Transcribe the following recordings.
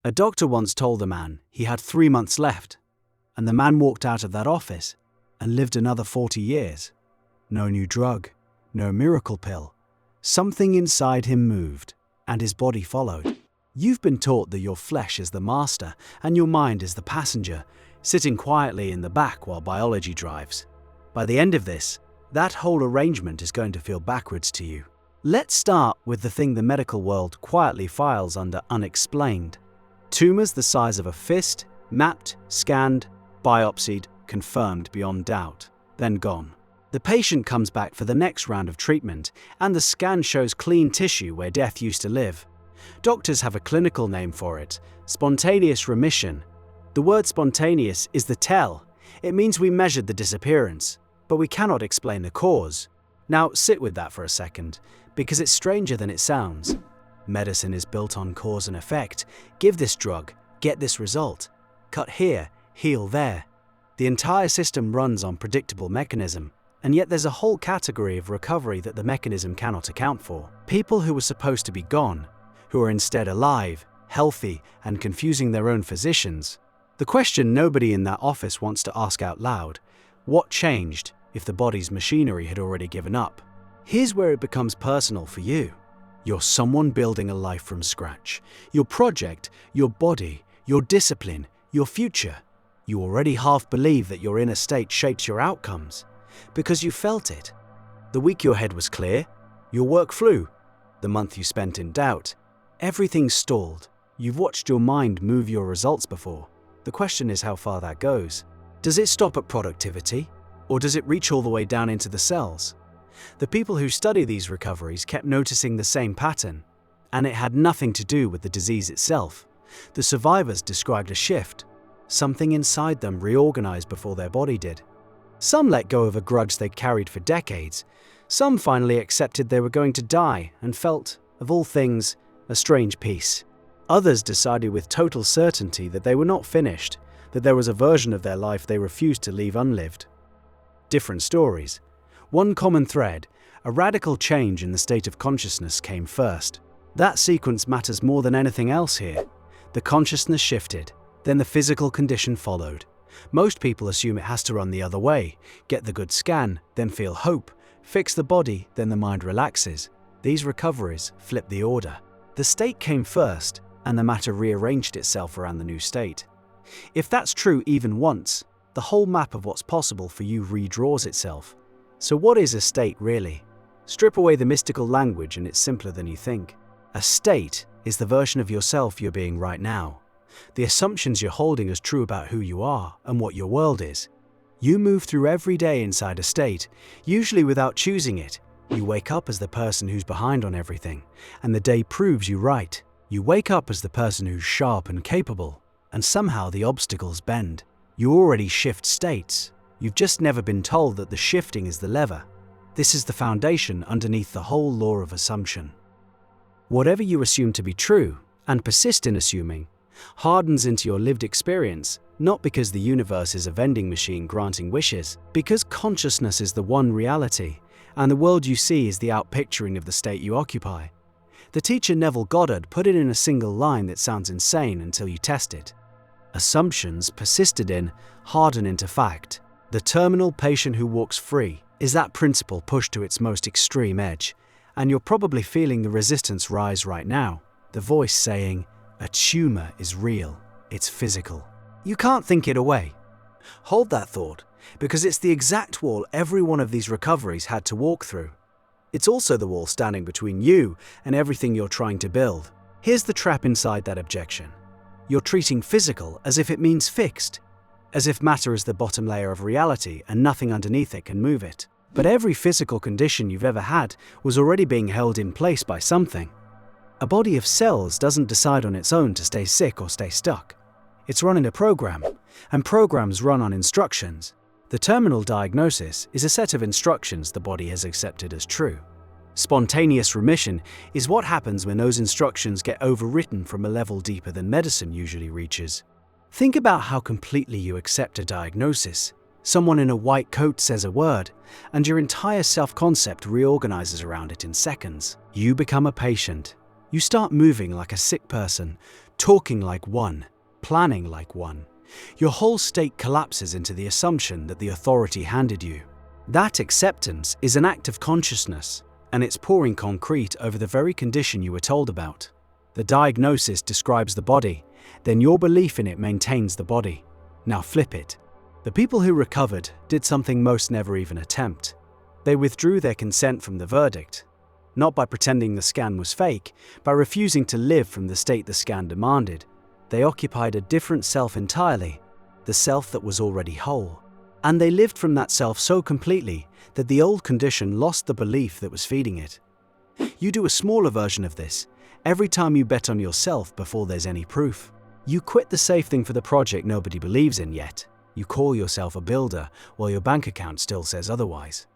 A doctor once told a man he had 3 months left, and the man walked out of that office and lived another 40 years. No new drug, no miracle pill. Something inside him moved, and his body followed. You've been taught that your flesh is the master and your mind is the passenger, sitting quietly in the back while biology drives. By the end of this, that whole arrangement is going to feel backwards to you. Let's start with the thing the medical world quietly files under unexplained. Tumors the size of a fist, mapped, scanned, biopsied, confirmed beyond doubt, then gone. The patient comes back for the next round of treatment, and the scan shows clean tissue where death used to live. Doctors have a clinical name for it: spontaneous remission. The word spontaneous is the tell. It means we measured the disappearance, but we cannot explain the cause. Now sit with that for a second, because it's stranger than it sounds. Medicine is built on cause and effect. Give this drug, get this result. Cut here, heal there. The entire system runs on predictable mechanism, and yet there's a whole category of recovery that the mechanism cannot account for. People who were supposed to be gone, who are instead alive, healthy, and confusing their own physicians. The question nobody in that office wants to ask out loud: what changed if the body's machinery had already given up? Here's where it becomes personal for you. You're someone building a life from scratch. Your project, your body, your discipline, your future. You already half believe that your inner state shapes your outcomes, because you felt it. The week your head was clear, your work flew. The month you spent in doubt, everything stalled. You've watched your mind move your results before. The question is how far that goes. Does it stop at productivity, or does it reach all the way down into the cells? The people who study these recoveries kept noticing the same pattern, and it had nothing to do with the disease itself. The survivors described a shift. Something inside them reorganized before their body did. Some let go of a grudge they'd carried for decades. Some finally accepted they were going to die and felt, of all things, a strange peace. Others decided with total certainty that they were not finished, that there was a version of their life they refused to leave unlived. Different stories. One common thread: a radical change in the state of consciousness came first. That sequence matters more than anything else here. The consciousness shifted, then the physical condition followed. Most people assume it has to run the other way: get the good scan, then feel hope, fix the body, then the mind relaxes. These recoveries flip the order. The state came first, and the matter rearranged itself around the new state. If that's true even once, the whole map of what's possible for you redraws itself. So what is a state really? Strip away the mystical language and it's simpler than you think. A state is the version of yourself you're being right now. The assumptions you're holding as true about who you are and what your world is. You move through every day inside a state, usually without choosing it. You wake up as the person who's behind on everything, and the day proves you right. You wake up as the person who's sharp and capable, and somehow the obstacles bend. You already shift states. You've just never been told that the shifting is the lever. This is the foundation underneath the whole law of assumption. Whatever you assume to be true, and persist in assuming, hardens into your lived experience, not because the universe is a vending machine granting wishes, because consciousness is the one reality, and the world you see is the outpicturing of the state you occupy. The teacher Neville Goddard put it in a single line that sounds insane until you test it. Assumptions persisted in harden into fact. The terminal patient who walks free is that principle pushed to its most extreme edge, and you're probably feeling the resistance rise right now. The voice saying, a tumor is real, it's physical. You can't think it away. Hold that thought, because it's the exact wall every one of these recoveries had to walk through. It's also the wall standing between you and everything you're trying to build. Here's the trap inside that objection. You're treating physical as if it means fixed, as if matter is the bottom layer of reality and nothing underneath it can move it. But every physical condition you've ever had was already being held in place by something. A body of cells doesn't decide on its own to stay sick or stay stuck. It's running a program, and programs run on instructions. The terminal diagnosis is a set of instructions the body has accepted as true. Spontaneous remission is what happens when those instructions get overwritten from a level deeper than medicine usually reaches. Think about how completely you accept a diagnosis. Someone in a white coat says a word, and your entire self-concept reorganizes around it in seconds. You become a patient. You start moving like a sick person, talking like one, planning like one. Your whole state collapses into the assumption that the authority handed you. That acceptance is an act of consciousness, and it's pouring concrete over the very condition you were told about. The diagnosis describes the body, then your belief in it maintains the body. Now flip it. The people who recovered did something most never even attempt. They withdrew their consent from the verdict, not by pretending the scan was fake, by refusing to live from the state the scan demanded. They occupied a different self entirely, the self that was already whole. And they lived from that self so completely that the old condition lost the belief that was feeding it. You do a smaller version of this every time you bet on yourself before there's any proof. You quit the safe thing for the project nobody believes in yet. You call yourself a builder while your bank account still says otherwise.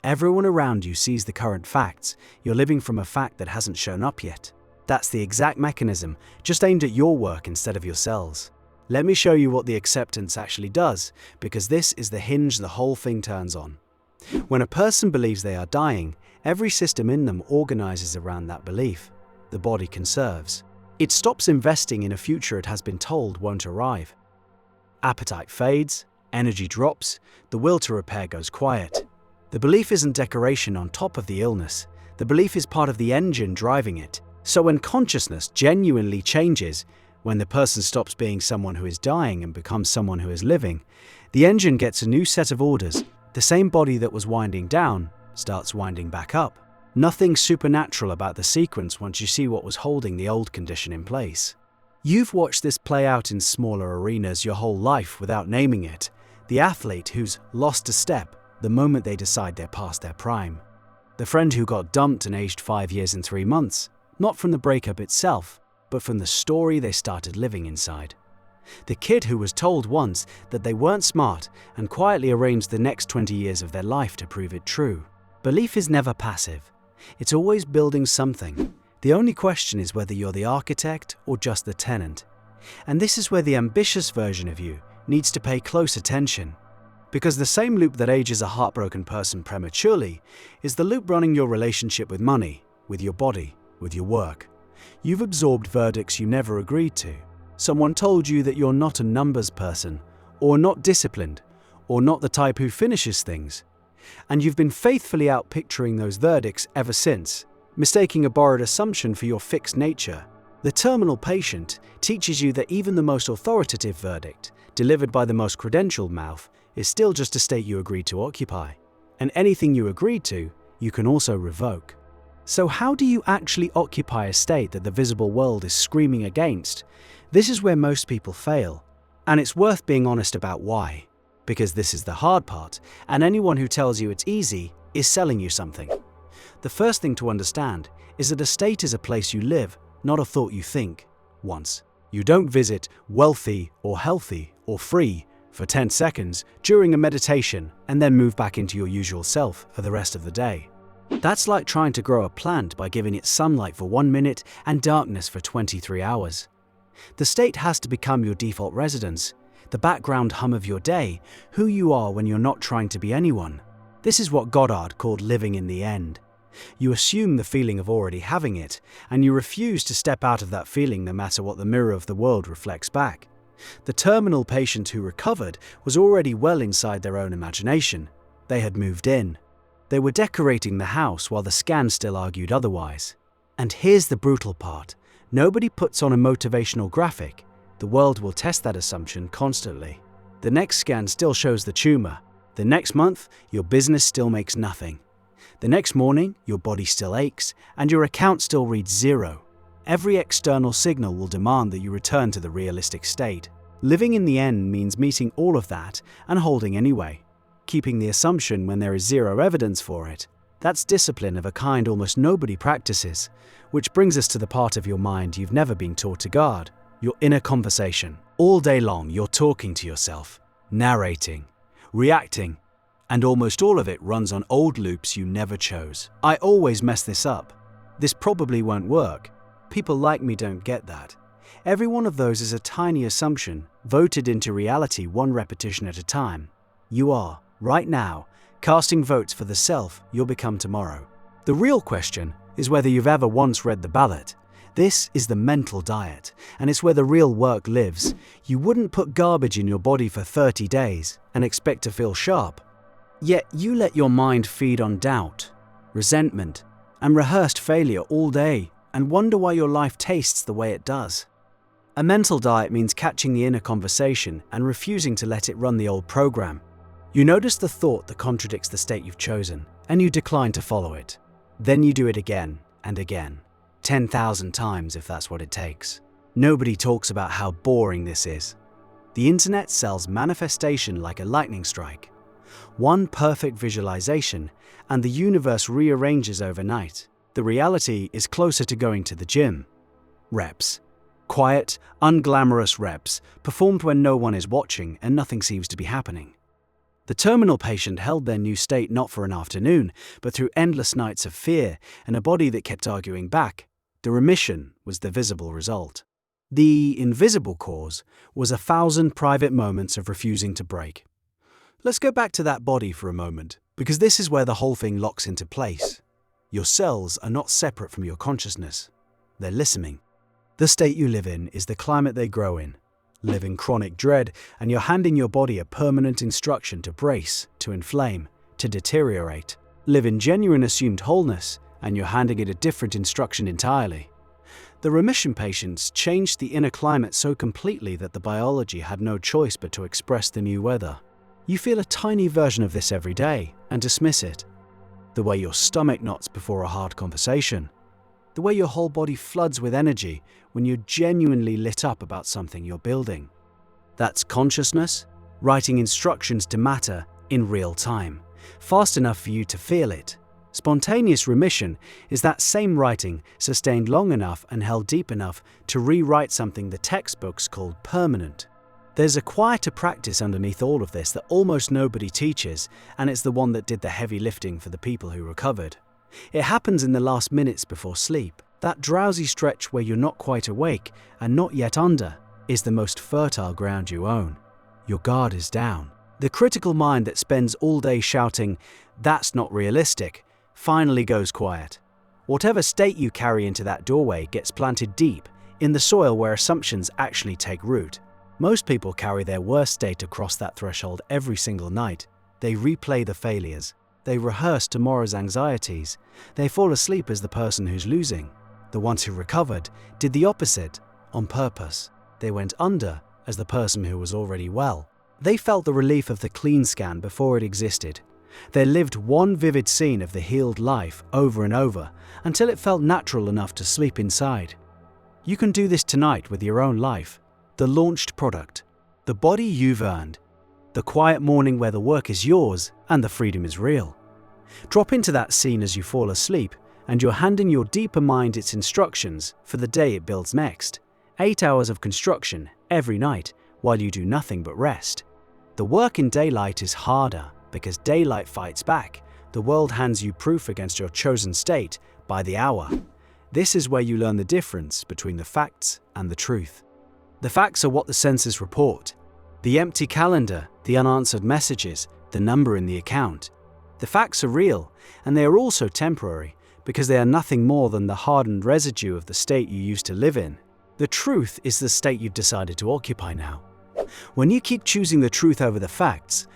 Everyone around you sees the current facts. You're living from a fact that hasn't shown up yet. That's the exact mechanism, just aimed at your work instead of yourselves. Let me show you what the acceptance actually does, because this is the hinge the whole thing turns on. When a person believes they are dying, every system in them organizes around that belief. The body conserves. It stops investing in a future it has been told won't arrive. Appetite fades, energy drops, the will to repair goes quiet. The belief isn't decoration on top of the illness. The belief is part of the engine driving it. So when consciousness genuinely changes, when the person stops being someone who is dying and becomes someone who is living, the engine gets a new set of orders. The same body that was winding down starts winding back up. Nothing supernatural about the sequence once you see what was holding the old condition in place. You've watched this play out in smaller arenas your whole life without naming it. The athlete who's lost a step the moment they decide they're past their prime. The friend who got dumped and aged 5 years and 3 months, not from the breakup itself, but from the story they started living inside. The kid who was told once that they weren't smart and quietly arranged the next 20 years of their life to prove it true. Belief is never passive. It's always building something. The only question is whether you're the architect or just the tenant. And this is where the ambitious version of you needs to pay close attention. Because the same loop that ages a heartbroken person prematurely is the loop running your relationship with money, with your body, with your work. You've absorbed verdicts you never agreed to. Someone told you that you're not a numbers person, or not disciplined, or not the type who finishes things. And you've been faithfully out picturing those verdicts ever since, mistaking a borrowed assumption for your fixed nature. The terminal patient teaches you that even the most authoritative verdict, delivered by the most credentialed mouth, is still just a state you agreed to occupy. And anything you agreed to, you can also revoke. So how do you actually occupy a state that the visible world is screaming against? This is where most people fail. And it's worth being honest about why. Because this is the hard part, and anyone who tells you it's easy is selling you something. The first thing to understand is that a state is a place you live, not a thought you think once. You don't visit wealthy or healthy or free for 10 seconds during a meditation and then move back into your usual self for the rest of the day. That's like trying to grow a plant by giving it sunlight for 1 minute and darkness for 23 hours. The state has to become your default residence, the background hum of your day, who you are when you're not trying to be anyone. This is what Goddard called living in the end. You assume the feeling of already having it, and you refuse to step out of that feeling no matter what the mirror of the world reflects back. The terminal patient who recovered was already well inside their own imagination. They had moved in. They were decorating the house while the scan still argued otherwise. And here's the brutal part. Nobody puts on a motivational graphic. The world will test that assumption constantly. The next scan still shows the tumor. The next month, your business still makes nothing. The next morning, your body still aches, and your account still reads 0. Every external signal will demand that you return to the realistic state. Living in the end means meeting all of that and holding anyway. Keeping the assumption when there is 0 evidence for it. That's discipline of a kind almost nobody practices, which brings us to the part of your mind you've never been taught to guard, your inner conversation. All day long, you're talking to yourself, narrating, reacting, and almost all of it runs on old loops you never chose. I always mess this up. This probably won't work. People like me don't get that. Every one of those is a tiny assumption, voted into reality one repetition at a time. You are, right now, casting votes for the self you'll become tomorrow. The real question is whether you've ever once read the ballot. This is the mental diet, and it's where the real work lives. You wouldn't put garbage in your body for 30 days and expect to feel sharp. Yet you let your mind feed on doubt, resentment, and rehearsed failure all day and wonder why your life tastes the way it does. A mental diet means catching the inner conversation and refusing to let it run the old program. You notice the thought that contradicts the state you've chosen, and you decline to follow it. Then you do it again and again, 10,000 times if that's what it takes. Nobody talks about how boring this is. The internet sells manifestation like a lightning strike. One perfect visualization, and the universe rearranges overnight. The reality is closer to going to the gym. Reps. Quiet, unglamorous reps, performed when no one is watching and nothing seems to be happening. The terminal patient held their new state not for an afternoon, but through endless nights of fear and a body that kept arguing back. The remission was the visible result. The invisible cause was 1,000 private moments of refusing to break. Let's go back to that body for a moment, because this is where the whole thing locks into place. Your cells are not separate from your consciousness. They're listening. The state you live in is the climate they grow in. Live in chronic dread, and you're handing your body a permanent instruction to brace, to inflame, to deteriorate. Live in genuine assumed wholeness, and you're handing it a different instruction entirely. The remission patients changed the inner climate so completely that the biology had no choice but to express the new weather. You feel a tiny version of this every day and dismiss it. The way your stomach knots before a hard conversation. The way your whole body floods with energy when you're genuinely lit up about something you're building. That's consciousness, writing instructions to matter in real time, fast enough for you to feel it. Spontaneous remission is that same writing sustained long enough and held deep enough to rewrite something the textbooks called permanent. There's a quieter practice underneath all of this that almost nobody teaches, and it's the one that did the heavy lifting for the people who recovered. It happens in the last minutes before sleep. That drowsy stretch where you're not quite awake and not yet under is the most fertile ground you own. Your guard is down. The critical mind that spends all day shouting, "That's not realistic," finally goes quiet. Whatever state you carry into that doorway gets planted deep in the soil where assumptions actually take root. Most people carry their worst state across that threshold every single night. They replay the failures. They rehearse tomorrow's anxieties. They fall asleep as the person who's losing. The ones who recovered did the opposite, on purpose. They went under as the person who was already well. They felt the relief of the clean scan before it existed. They lived one vivid scene of the healed life over and over until it felt natural enough to sleep inside. You can do this tonight with your own life. The launched product, the body you've earned, the quiet morning where the work is yours and the freedom is real. Drop into that scene as you fall asleep, and you're handing your deeper mind its instructions for the day it builds next. 8 hours of construction every night while you do nothing but rest. The work in daylight is harder because daylight fights back. The world hands you proof against your chosen state by the hour. This is where you learn the difference between the facts and the truth. The facts are what the senses report. The empty calendar, the unanswered messages, the number in the account. The facts are real, and they are also temporary, because they are nothing more than the hardened residue of the state you used to live in. The truth is the state you've decided to occupy now. When you keep choosing the truth over the facts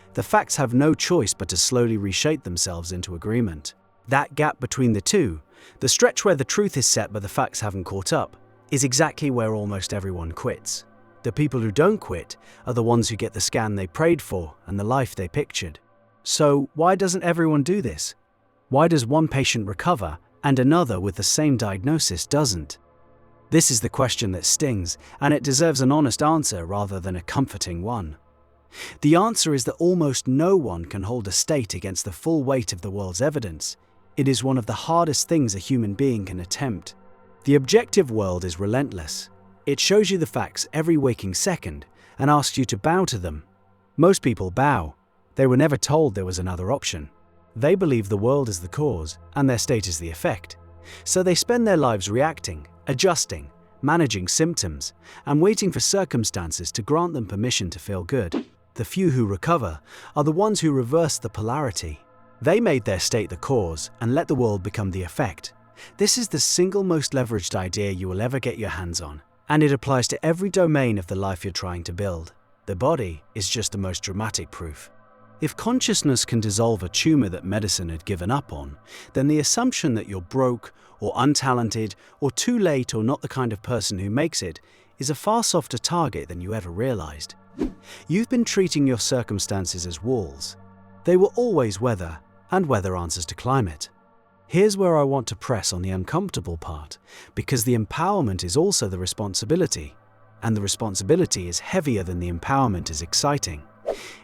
have no choice but to slowly reshape themselves into agreement. That gap between the two, the stretch where the truth is set but the facts haven't caught up, is exactly where almost everyone quits. The people who don't quit are the ones who get the scan they prayed for and the life they pictured. So why doesn't everyone do this? Why does one patient recover and another with the same diagnosis doesn't? This is the question that stings, and it deserves an honest answer rather than a comforting one. The answer is that almost no one can hold a state against the full weight of the world's evidence. It is one of the hardest things a human being can attempt. The objective world is relentless. It shows you the facts every waking second and asks you to bow to them. Most people bow. They were never told there was another option. They believe the world is the cause and their state is the effect. So they spend their lives reacting, adjusting, managing symptoms, and waiting for circumstances to grant them permission to feel good. The few who recover are the ones who reverse the polarity. They made their state the cause and let the world become the effect. This is the single most leveraged idea you will ever get your hands on, and it applies to every domain of the life you're trying to build. The body is just the most dramatic proof. If consciousness can dissolve a tumor that medicine had given up on, then the assumption that you're broke or untalented or too late or not the kind of person who makes it is a far softer target than you ever realized. You've been treating your circumstances as walls. They will always weather, and weather answers to climate. Here's where I want to press on the uncomfortable part, because the empowerment is also the responsibility, and the responsibility is heavier than the empowerment is exciting.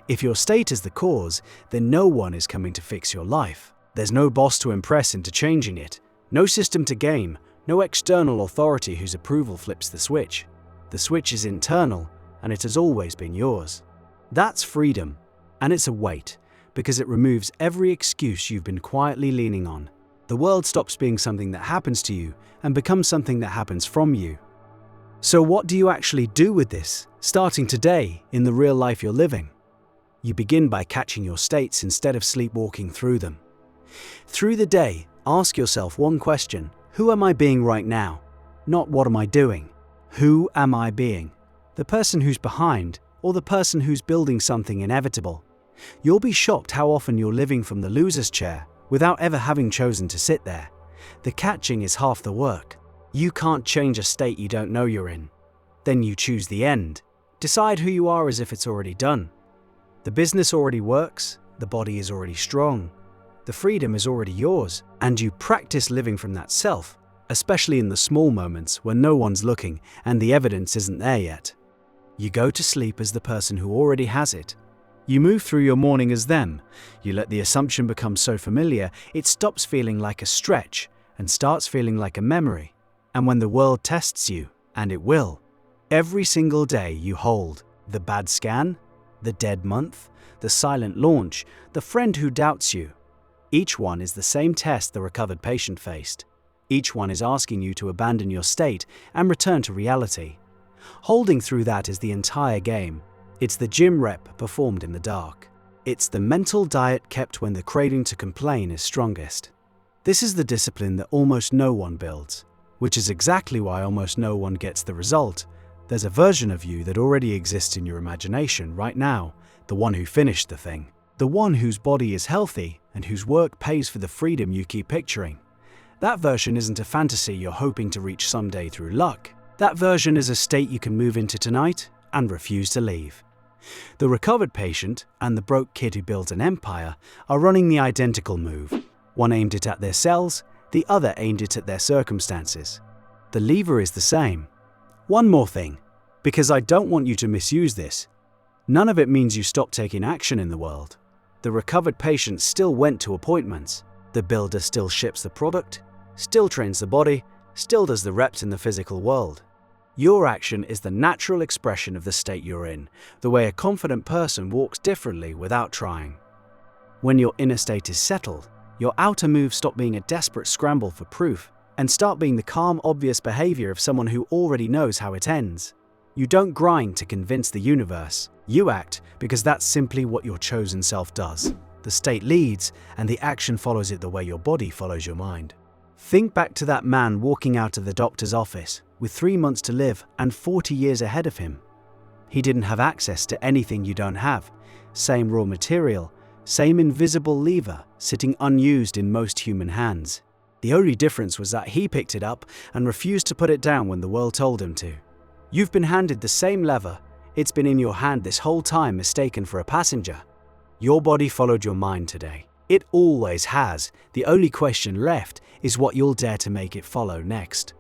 If your state is the cause, then no one is coming to fix your life. There's no boss to impress into changing it, no system to game, no external authority whose approval flips the switch. The switch is internal, and it has always been yours. That's freedom, and it's a weight, because it removes every excuse you've been quietly leaning on. The world stops being something that happens to you and becomes something that happens from you. So what do you actually do with this, starting today in the real life you're living? You begin by catching your states instead of sleepwalking through them. Through the day, ask yourself one question: who am I being right now? Not what am I doing? Who am I being? The person who's behind, or the person who's building something inevitable? You'll be shocked how often you're living from the loser's chair without ever having chosen to sit there. The catching is half the work. You can't change a state you don't know you're in. Then you choose the end. Decide who you are as if it's already done. The business already works, the body is already strong, the freedom is already yours, and you practice living from that self, especially in the small moments when no one's looking and the evidence isn't there yet. You go to sleep as the person who already has it. You move through your morning as them. You let the assumption become so familiar, it stops feeling like a stretch and starts feeling like a memory. And when the world tests you, and it will, every single day you hold the bad scan, the dead month, the silent launch, the friend who doubts you. Each one is the same test the recovered patient faced. Each one is asking you to abandon your state and return to reality. Holding through that is the entire game. It's the gym rep performed in the dark. It's the mental diet kept when the craving to complain is strongest. This is the discipline that almost no one builds, which is exactly why almost no one gets the result. There's a version of you that already exists in your imagination right now, the one who finished the thing, the one whose body is healthy and whose work pays for the freedom you keep picturing. That version isn't a fantasy you're hoping to reach someday through luck. That version is a state you can move into tonight and refuse to leave. The recovered patient and the broke kid who builds an empire are running the identical move. One aimed it at their cells, the other aimed it at their circumstances. The lever is the same. One more thing, because I don't want you to misuse this. None of it means you stop taking action in the world. The recovered patient still went to appointments. The builder still ships the product, still trains the body, still does the reps in the physical world. Your action is the natural expression of the state you're in, the way a confident person walks differently without trying. When your inner state is settled, your outer moves stop being a desperate scramble for proof and start being the calm, obvious behavior of someone who already knows how it ends. You don't grind to convince the universe. You act because that's simply what your chosen self does. The state leads, and the action follows it the way your body follows your mind. Think back to that man walking out of the doctor's office with 3 months to live and 40 years ahead of him. He didn't have access to anything you don't have. Same raw material, same invisible lever sitting unused in most human hands. The only difference was that he picked it up and refused to put it down when the world told him to. You've been handed the same lever. It's been in your hand this whole time, mistaken for a passenger. Your body followed your mind today. It always has. The only question left is what you'll dare to make it follow next.